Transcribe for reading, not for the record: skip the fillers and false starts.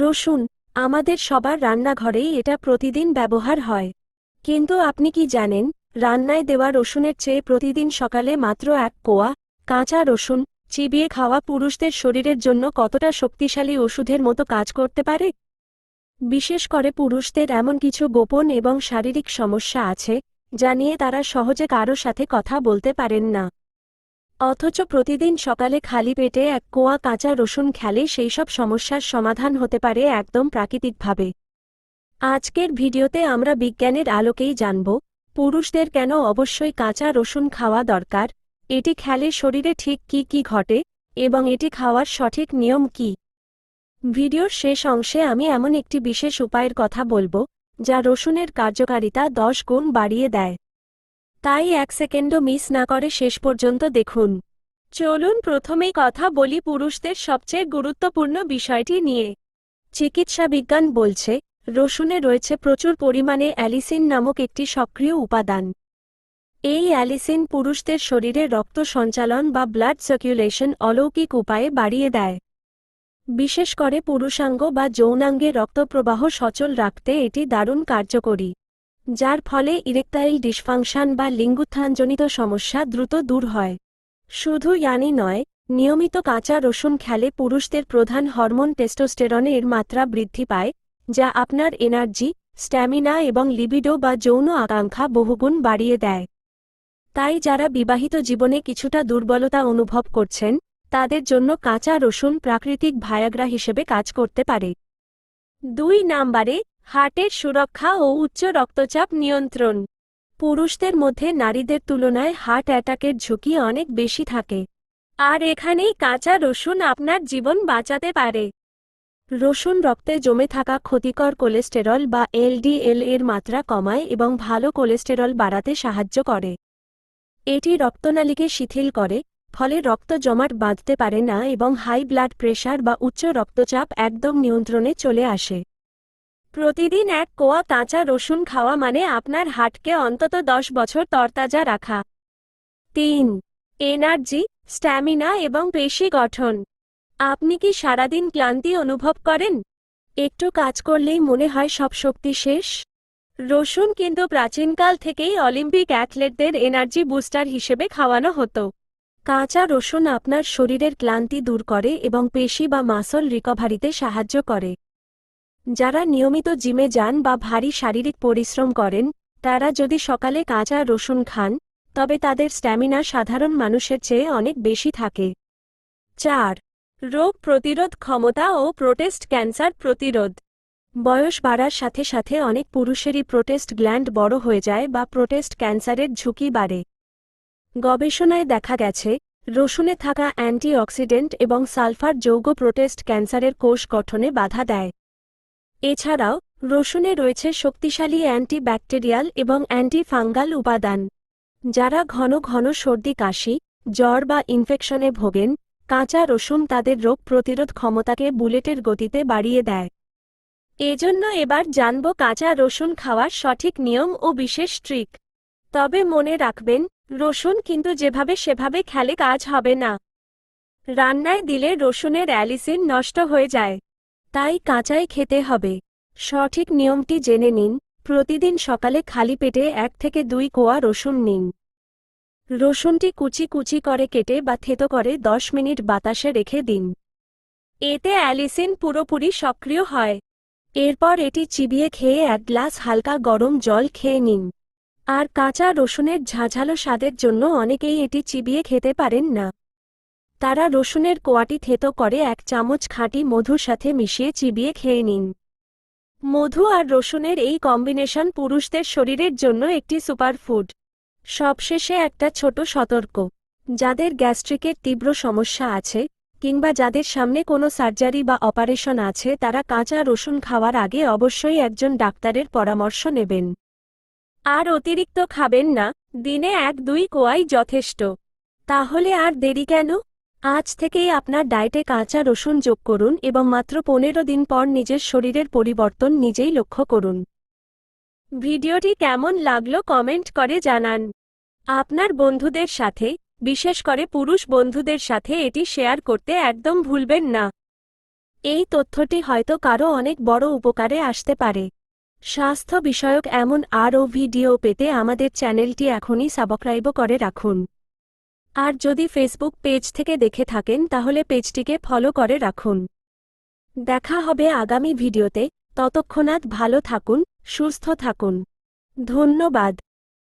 রসুন আমাদের সবার রান্নাঘরেই এটা প্রতিদিন ব্যবহার হয়। কিন্তু আপনি কি জানেন, রান্নায় দেওয়া রসুনের চেয়ে প্রতিদিন সকালে মাত্র এক কোয়া কাঁচা রসুন চিবিয়ে খাওয়া পুরুষদের শরীরের জন্য কতটা শক্তিশালী ওষুধের মতো কাজ করতে পারে? বিশেষ করে পুরুষদের এমন কিছু গোপন এবং শারীরিক সমস্যা আছে যা নিয়ে তারা সহজে কারো সাথে কথা বলতে পারেন না। অথচ প্রতিদিন সকালে খালি পেটে এক কোয়া কাঁচা রসুন খেলে সেই সব সমস্যার সমাধান হতে পারে একদম প্রাকৃতিকভাবে। আজকের ভিডিওতে আমরা বিজ্ঞানের আলোকেই জানব পুরুষদের কেন অবশ্যই কাঁচা রসুন খাওয়া দরকার, এটি খেলে শরীরে ঠিক কি কি ঘটে এবং এটি খাওয়ার সঠিক নিয়ম কি। ভিডিওর শেষ অংশে আমি এমন একটি বিশেষ উপায়ের কথা বলবো যা রসুনের কার্যকারিতা 10 গুণ বাড়িয়ে দেয়। তাই এক সেকেন্ডও মিস না করে শেষ পর্যন্ত দেখুন। চলুন প্রথমেই কথা বলি পুরুষদের সবচেয়ে গুরুত্বপূর্ণ বিষয়টি নিয়ে। চিকিৎসা বিজ্ঞান বলছে রসুনে রয়েছে প্রচুর পরিমাণে অ্যালিসিন নামক একটি সক্রিয় উপাদান। এই অ্যালিসিন পুরুষদের শরীরে রক্ত সঞ্চালন বা ব্লাড সার্কুলেশন অলৌকিক উপায়ে বাড়িয়ে দেয়। বিশেষ করে পুরুষাঙ্গ বা যৌনাঙ্গে রক্তপ্রবাহ সচল রাখতে এটি দারুণ কার্যকরী, যার ফলে ইরেকটাইল ডিসফাংশন বা লিঙ্গোত্থানজনিত সমস্যা দ্রুত দূর হয়। শুধু ইয়ানি নয়, নিয়মিত কাঁচা রসুন খেলে পুরুষদের প্রধান হরমোন টেস্টোস্টেরনের মাত্রা বৃদ্ধি পায়, যা আপনার এনার্জি, স্ট্যামিনা এবং লিবিডো বা যৌন আকাঙ্ক্ষা বহুগুণ বাড়িয়ে দেয়। তাই যারা বিবাহিত জীবনে কিছুটা দুর্বলতা অনুভব করছেন, তাদের জন্য কাঁচা রসুন প্রাকৃতিক ভায়াগ্রা হিসেবে কাজ করতে পারে। 2 নম্বরে, হার্টের সুরক্ষা ও উচ্চ রক্তচাপ নিয়ন্ত্রণ। পুরুষদের মধ্যে নারীদের তুলনায় হার্ট অ্যাটাকের ঝুঁকি অনেক বেশি থাকে, আর এখানেই কাঁচা রসুন আপনার জীবন বাঁচাতে পারে। রসুন রক্তে জমে থাকা ক্ষতিকর কোলেস্টেরল বা এলডিএল এর মাত্রা কমায় এবং ভালো কোলেস্টেরল বাড়াতে সাহায্য করে। এটি রক্তনালীকে শিথিল করে, ফলে রক্ত জমাট বাঁধতে পারে না এবং হাই ব্লাড প্রেশার বা উচ্চ রক্তচাপ একদম নিয়ন্ত্রণে চলে আসে। প্রতিদিন এক কোয়া কাঁচা রসুন খাওয়া মানে আপনার হার্টকে অন্তত 10 বছর তরতাজা রাখা। 3. এনার্জি, স্ট্যামিনা এবং পেশি গঠন। আপনি কি সারাদিন ক্লান্তি অনুভব করেন? একটু কাজ করলেই মনে হয় সব শক্তি শেষ? রসুন কিন্তু প্রাচীনকাল থেকেই অলিম্পিক অ্যাথলেটদের এনার্জি বুস্টার হিসেবে খাওয়ানো হতো। কাঁচা রসুন আপনার শরীরের ক্লান্তি দূর করে এবং পেশি বা মাসল রিকভারিতে সাহায্য করে। যারা নিয়মিত জিমে যান বা ভারী শারীরিক পরিশ্রম করেন, তারা যদি সকালে কাঁচা রসুন খান, তবে তাদের স্ট্যামিনা সাধারণ মানুষের চেয়ে অনেক বেশি থাকে। 4. রোগ প্রতিরোধ ক্ষমতা ও প্রোস্টেট ক্যান্সার প্রতিরোধ। বয়স বাড়ার সাথে সাথে অনেক পুরুষেরই প্রোস্টেট গ্ল্যান্ড বড় হয়ে যায় বা প্রোস্টেট ক্যান্সারের ঝুঁকি বাড়ে। গবেষণায় দেখা গেছে, রসুনে থাকা অ্যান্টিঅক্সিডেন্ট এবং সালফার যৌগ প্রোস্টেট ক্যান্সারের কোষ গঠনে বাধা দেয়। এছাড়াও রসুনে রয়েছে শক্তিশালী অ্যান্টিব্যাকটেরিয়াল এবং অ্যান্টিফাঙ্গাল উপাদান। যারা ঘন ঘন সর্দি কাশি, জ্বর বা ইনফেকশনে ভোগেন, কাঁচা রসুন তাদের রোগ প্রতিরোধ ক্ষমতাকে বুলেটের গতিতে বাড়িয়ে দেয়। এজন্য এবার জানব কাঁচা রসুন খাওয়ার সঠিক নিয়ম ও বিশেষ ট্রিক। তবে মনে রাখবেন, রসুন কিন্তু যেভাবে সেভাবে খেলে কাজ হবে না। রান্নায় দিলে রসুনের অ্যালিসিন নষ্ট হয়ে যায়, তাই কাঁচাই খেতে হবে। সঠিক নিয়মটি জেনে নিন। প্রতিদিন সকালে খালি পেটে 1 থেকে 2 কোয়া রসুন নিন। রসুনটি কুচি কুচি করে কেটে বা থেতো করে 10 মিনিট বাতাসে রেখে দিন। এতে অ্যালিসিন পুরোপুরি সক্রিয় হয়। এরপর এটি চিবিয়ে খেয়ে 1 গ্লাস হালকা গরম জল খেয়ে নিন। আর কাঁচা রসুনের ঝাঁঝালো স্বাদের জন্য অনেকেই এটি চিবিয়ে খেতে পারেন না। তারা রসুনের কোয়াটি থেতো করে 1 চামচ খাঁটি মধুর সাথে মিশিয়ে চিবিয়ে খেয়ে নিন। মধু আর রসুনের এই কম্বিনেশন পুরুষদের শরীরের জন্য একটি সুপারফুড। সবশেষে একটা ছোট সতর্ক, যাদের গ্যাস্ট্রিকের তীব্র সমস্যা আছে কিংবা যাদের সামনে কোনো সার্জারি বা অপারেশন আছে, তারা কাঁচা রসুন খাওয়ার আগে অবশ্যই একজন ডাক্তারের পরামর্শ নেবেন। আর অতিরিক্ত খাবেন না, দিনে 1-2 কোয়াই যথেষ্ট। তাহলে আর দেরি কেন? আজ থেকেই আপনার ডায়েটে কাঁচা রসুন যোগ করুন এবং মাত্র 15 দিন পর নিজের শরীরের পরিবর্তন নিজেই লক্ষ্য করুন। ভিডিওটি কেমন লাগলো কমেন্ট করে জানান। আপনার বন্ধুদের সাথে, বিশেষ করে পুরুষ বন্ধুদের সাথে এটি শেয়ার করতে একদম ভুলবেন না। এই তথ্যটি হয়তো কারো অনেক বড় উপকারে আসতে পারে। স্বাস্থ্য বিষয়ক এমন আরও ভিডিও পেতে আমাদের চ্যানেলটি এখনই সাবস্ক্রাইব করে রাখুন। আর যদি ফেসবুক পেজ থেকে দেখে থাকেন তাহলে পেজটিকে ফলো করে রাখুন। দেখা হবে আগামী ভিডিওতে, ততক্ষণাৎ ভালো থাকুন, সুস্থ থাকুন। ধন্যবাদ।